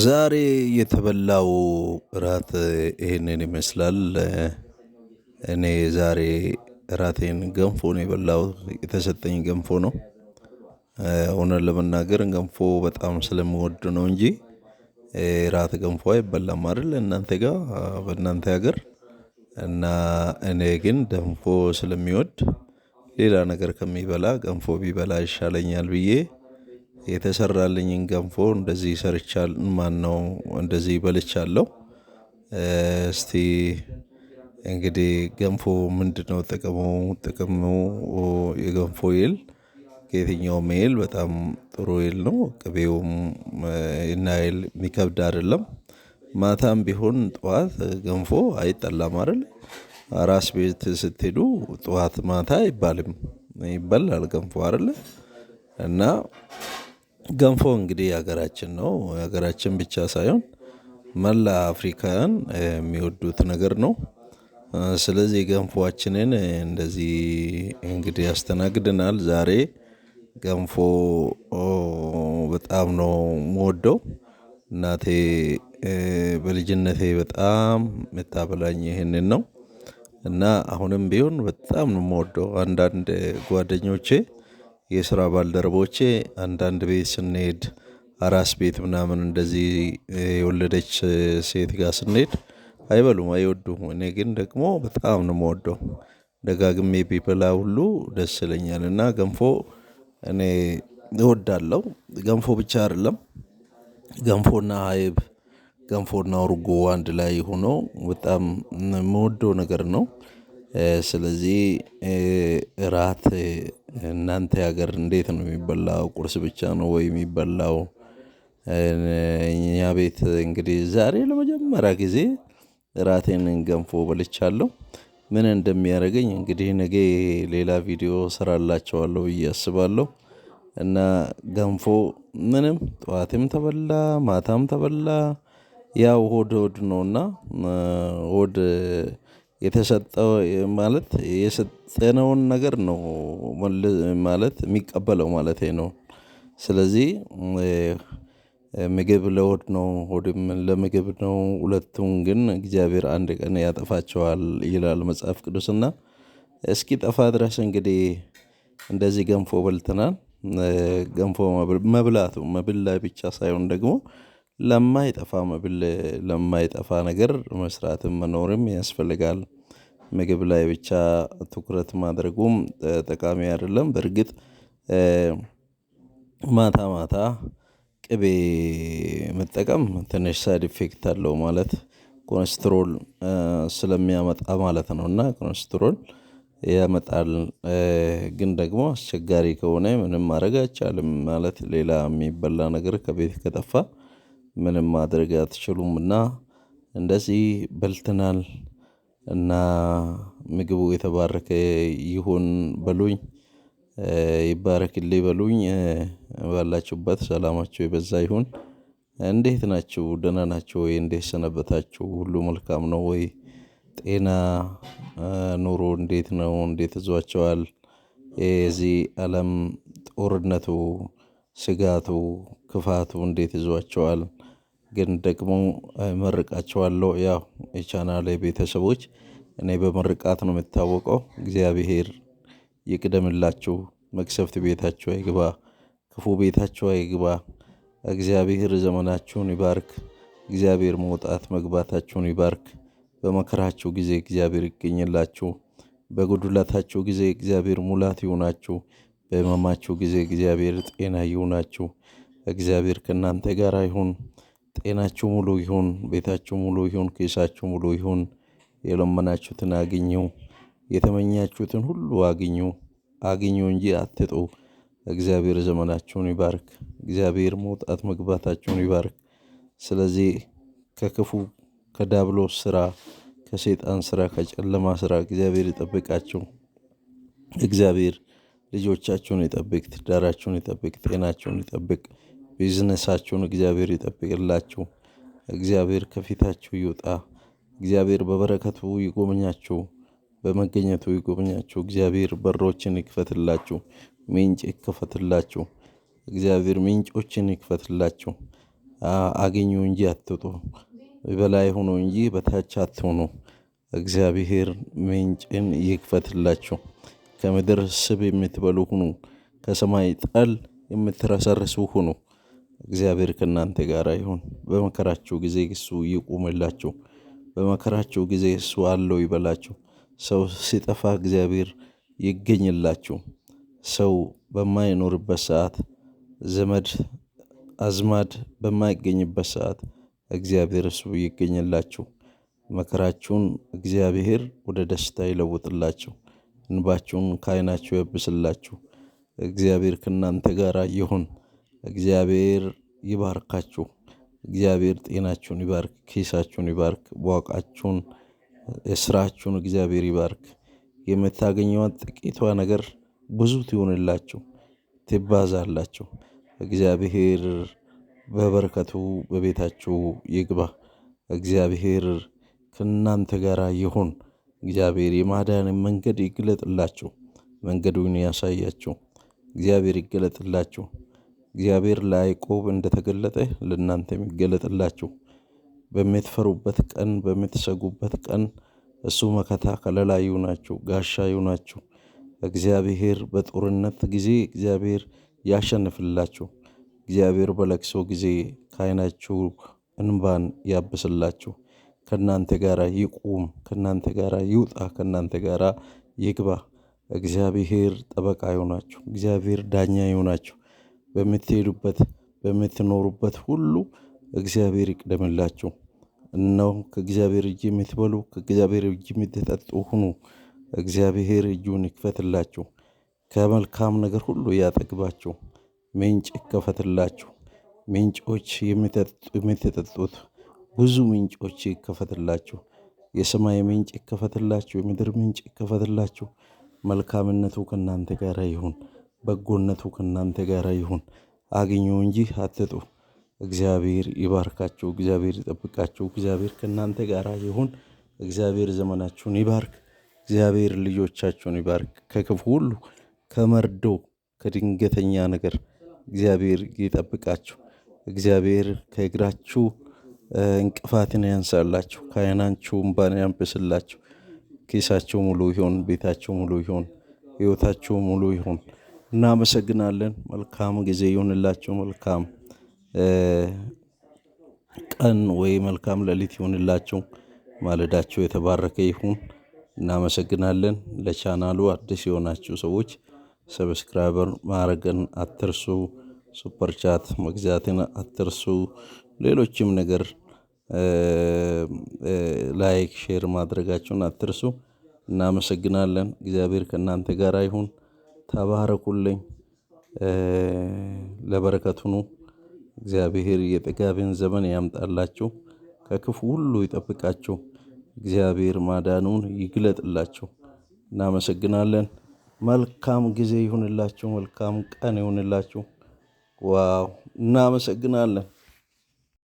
ዛሬ የተበላው እራት ይሄንን ይመስላል። እኔ ዛሬ እራቴን ገንፎ ነው የበላሁት የተሰጠኝ ገንፎ ነው። እውነት ለመናገር ገንፎ በጣም ስለምወድ ነው እንጂ እራት ገንፎ አይበላም አይደል እናንተ ጋር በእናንተ ሀገር። እና እኔ ግን ገንፎ ስለሚወድ ሌላ ነገር ከሚበላ ገንፎ ቢበላ ይሻለኛል ብዬ የተሰራልኝን ገንፎ እንደዚህ ማነው እንደዚህ በልቻለሁ። እስቲ እንግዲህ ገንፎ ምንድነው ጥቅሙ? ጥቅሙ የገንፎ እህል ከየትኛውም እህል በጣም ጥሩ እህል ነው። ቅቤውም ይህን ያህል የሚከብድ አይደለም። ማታም ቢሆን ጠዋት ገንፎ አይጠላም አይደል? አራስ ቤት ስትሄዱ ጠዋት ማታ አይባልም ይበላል ገንፎ አይደለ? እና ገንፎ እንግዲህ የሀገራችን ነው። የሀገራችን ብቻ ሳይሆን መላ አፍሪካውያን የሚወዱት ነገር ነው። ስለዚህ ገንፎአችንን እንደዚህ እንግዲህ ያስተናግደናል። ዛሬ ገንፎ በጣም ነው የምወደው። እናቴ በልጅነቴ በጣም የምታበላኝ ይሄንን ነው። እና አሁንም ቢሆን በጣም ነው የምወደው። አንዳንድ ጓደኞቼ የስራ ባልደረቦቼ አንዳንድ ቤት ስንሄድ አራስ ቤት ምናምን እንደዚህ የወለደች ሴት ጋር ስንሄድ አይበሉም አይወዱም። እኔ ግን ደግሞ በጣም ነው የምወደው። ደጋግሜ ቢበላ ሁሉ ደስ ይለኛልና ገንፎ እኔ እወዳለሁ። ገንፎ ብቻ አይደለም ገንፎና አይብ ገንፎና እርጎ አንድ ላይ ሆኖ በጣም የምወደው ነገር ነው። ስለዚህ እራት እናንተ ሀገር እንዴት ነው የሚበላው? ቁርስ ብቻ ነው ወይ የሚበላው? እኛ ቤት እንግዲህ ዛሬ ለመጀመሪያ ጊዜ እራቴን ገንፎ በልቻለሁ። ምን እንደሚያደርገኝ እንግዲህ ነገ ሌላ ቪዲዮ እሰራላችኋለሁ ብዬ አስባለሁ። እና ገንፎ ምንም ጠዋትም ተበላ ማታም ተበላ ያው ሆድ ሆድ ነውና ሆድ የተሰጠው ማለት የሰጠነውን ነገር ነው ማለት የሚቀበለው ማለቴ ነው። ስለዚህ ምግብ ለሆድ ነው ሆድም ለምግብ ነው ሁለቱም ግን እግዚአብሔር አንድ ቀን ያጠፋቸዋል ይላል መጽሐፍ ቅዱስና እስኪጠፋ ድረስ እንግዲህ እንደዚህ ገንፎ በልተናል። ገንፎ መብል ላይ ብቻ ሳይሆን ደግሞ ለማይጠፋ መብል ለማይጠፋ ነገር መስራትም መኖርም ያስፈልጋል። ምግብ ላይ ብቻ ትኩረት ማድረጉም ጠቃሚ አይደለም። በርግጥ ማታ ማታ ቅቤ መጠቀም ትንሽ ሳይድ ኢፌክት አለው ማለት ኮሌስትሮል ስለሚያመጣ ማለት ነውና ኮሌስትሮል ያመጣል። ግን ደግሞ አስቸጋሪ ከሆነ ምንም ማድረግ አይቻልም ማለት ሌላ የሚበላ ነገር ከቤት ከጠፋ ምንም ማድረግ አትችሉምና እንደዚህ በልተናል። እና ምግቡ የተባረከ ይሁን በሉኝ ይባረክልኝ በሉኝ ባላችሁበት ሰላማችሁ የበዛ ይሁን። እንዴት ናችሁ? ደህና ናችሁ ወይ? እንዴት ሰነበታችሁ? ሁሉ መልካም ነው ወይ? ጤና ኑሮ እንዴት ነው? እንዴት ይዟችኋል? የዚህ ዓለም ጦርነቱ ስጋቱ ክፋቱ እንዴት ይዟችኋል? ግን ደግሞ እመርቃችኋለሁ ያው የቻናሌ ቤተሰቦች እኔ በምርቃት ነው የምታወቀው። እግዚአብሔር ይቅደምላችሁ መቅሰፍት ቤታችሁ አይግባ ክፉ ቤታችሁ አይግባ። እግዚአብሔር ዘመናችሁን ይባርክ። እግዚአብሔር መውጣት መግባታችሁን ይባርክ። በመከራችሁ ጊዜ እግዚአብሔር ይገኝላችሁ። በጉድለታችሁ ጊዜ እግዚአብሔር ሙላት ይሁናችሁ። በሕመማችሁ ጊዜ እግዚአብሔር ጤና ይሁናችሁ። እግዚአብሔር ከእናንተ ጋር ይሁን። ጤናችሁ ሙሉ ይሁን። ቤታችሁ ሙሉ ይሁን። ኪሳችሁ ሙሉ ይሁን። የለመናችሁትን አግኙ። የተመኛችሁትን ሁሉ አግኙ። አግኙ እንጂ አትጡ። እግዚአብሔር ዘመናችሁን ይባርክ። እግዚአብሔር መውጣት መግባታችሁን ይባርክ። ስለዚህ ከክፉ ከዲያብሎስ ስራ ከሰይጣን ስራ ከጨለማ ስራ እግዚአብሔር ይጠብቃችሁ። እግዚአብሔር ልጆቻችሁን ይጠብቅ። ትዳራችሁን ይጠብቅ። ጤናችሁን ይጠብቅ። ቢዝነሳችሁን እግዚአብሔር ይጠብቅላችሁ። እግዚአብሔር ከፊታችሁ ይውጣ። እግዚአብሔር በበረከቱ ይጎበኛችሁ። በመገኘቱ ይጎበኛችሁ። እግዚአብሔር በሮችን ይክፈትላችሁ። ምንጭ ይክፈትላችሁ። እግዚአብሔር ምንጮችን ይክፈትላችሁ። አግኙ እንጂ አትጡ፣ በላይ ሁኑ እንጂ በታች አትሁኑ። እግዚአብሔር ምንጭን ይክፈትላችሁ። ከምድር ስብ የምትበሉ ሁኑ፣ ከሰማይ ጠል የምትረሰርሱ ሁኑ። እግዚአብሔር ከእናንተ ጋር ይሁን። በመከራችሁ ጊዜ እሱ ይቁምላችሁ። በመከራችሁ ጊዜ እሱ አለው ይበላችሁ። ሰው ሲጠፋ እግዚአብሔር ይገኝላችሁ። ሰው በማይኖርበት ሰዓት፣ ዘመድ አዝማድ በማይገኝበት ሰዓት እግዚአብሔር እሱ ይገኝላችሁ። መከራችሁን እግዚአብሔር ወደ ደስታ ይለውጥላችሁ። እንባችሁን ከዓይናችሁ ያብስላችሁ። እግዚአብሔር ከእናንተ ጋር ይሁን። እግዚአብሔር ይባርካችሁ። እግዚአብሔር ጤናችሁን ይባርክ፣ ኪሳችሁን ይባርክ፣ በዋቃችሁን ስራችሁን እግዚአብሔር ይባርክ። የምታገኘዋት ጥቂቷ ነገር ብዙ ትሆንላችሁ፣ ትባዛላችሁ። እግዚአብሔር በበረከቱ በቤታችሁ ይግባ። እግዚአብሔር ከእናንተ ጋር ይሁን። እግዚአብሔር የማዳንን መንገድ ይግለጥላችሁ፣ መንገዱን ያሳያችሁ። እግዚአብሔር ይገለጥላችሁ። እግዚአብሔር ለያዕቆብ እንደተገለጠ ለእናንተም ይገለጥላችሁ። በምትፈሩበት ቀን፣ በምትሰጉበት ቀን እሱ መከታ ከለላ ይሁናችሁ፣ ጋሻ ይሁናችሁ። እግዚአብሔር በጦርነት ጊዜ እግዚአብሔር ያሸንፍላችሁ። እግዚአብሔር በለቅሶ ጊዜ ከዓይናችሁ እንባን ያብስላችሁ። ከእናንተ ጋር ይቁም፣ ከእናንተ ጋር ይውጣ፣ ከእናንተ ጋር ይግባ። እግዚአብሔር ጠበቃ ይሆናችሁ። እግዚአብሔር ዳኛ ይሆናችሁ። በምትሄዱበት በምትኖሩበት ሁሉ እግዚአብሔር ይቅደምላችሁ። እነሆ ከእግዚአብሔር እጅ የምትበሉ ከእግዚአብሔር እጅ የምትጠጡ ሁኑ። እግዚአብሔር እጁን ይክፈትላችሁ። ከመልካም ነገር ሁሉ ያጠግባችሁ። ምንጭ ይከፈትላችሁ። ምንጮች የምትጠጡት ብዙ ምንጮች ይከፈትላችሁ። የሰማይ ምንጭ ይከፈትላችሁ። የምድር ምንጭ ይከፈትላችሁ። መልካምነቱ ከእናንተ ጋር ይሁን። በጎነቱ ከእናንተ ጋር ይሁን። አግኙ እንጂ አትጡ። እግዚአብሔር ይባርካችሁ። እግዚአብሔር ይጠብቃችሁ። እግዚአብሔር ከእናንተ ጋር ይሁን። እግዚአብሔር ዘመናችሁን ይባርክ። እግዚአብሔር ልጆቻችሁን ይባርክ። ከክፉ ሁሉ፣ ከመርዶ፣ ከድንገተኛ ነገር እግዚአብሔር ይጠብቃችሁ። እግዚአብሔር ከእግራችሁ እንቅፋትን ያንሳላችሁ። ከዓይናችሁ እንባን ያብስላችሁ። ኪሳችሁ ሙሉ ይሁን። ቤታችሁ ሙሉ ይሁን። ሕይወታችሁ ሙሉ ይሁን። እናመሰግናለን። መልካም ጊዜ ይሁንላችሁ። መልካም ቀን ወይ መልካም ሌሊት ይሁንላችሁ። ማለዳችሁ የተባረከ ይሁን። እናመሰግናለን። ለቻናሉ አዲስ የሆናችሁ ሰዎች ሰብስክራይበር ማድረግን አትርሱ። ሱፐር ቻት መግዛትን አትርሱ። ሌሎችም ነገር ላይክ ሼር ማድረጋችሁን አትርሱ። እናመሰግናለን። እግዚአብሔር ከእናንተ ጋር ይሁን። ተባረኩልኝ። ለበረከቱ ነው። እግዚአብሔር የጥጋብን ዘመን ያምጣላችሁ። ከክፉ ሁሉ ይጠብቃችሁ። እግዚአብሔር ማዳኑን ይግለጥላችሁ። እናመሰግናለን። መልካም ጊዜ ይሁንላችሁ። መልካም ቀን ይሁንላችሁ። ዋው! እናመሰግናለን።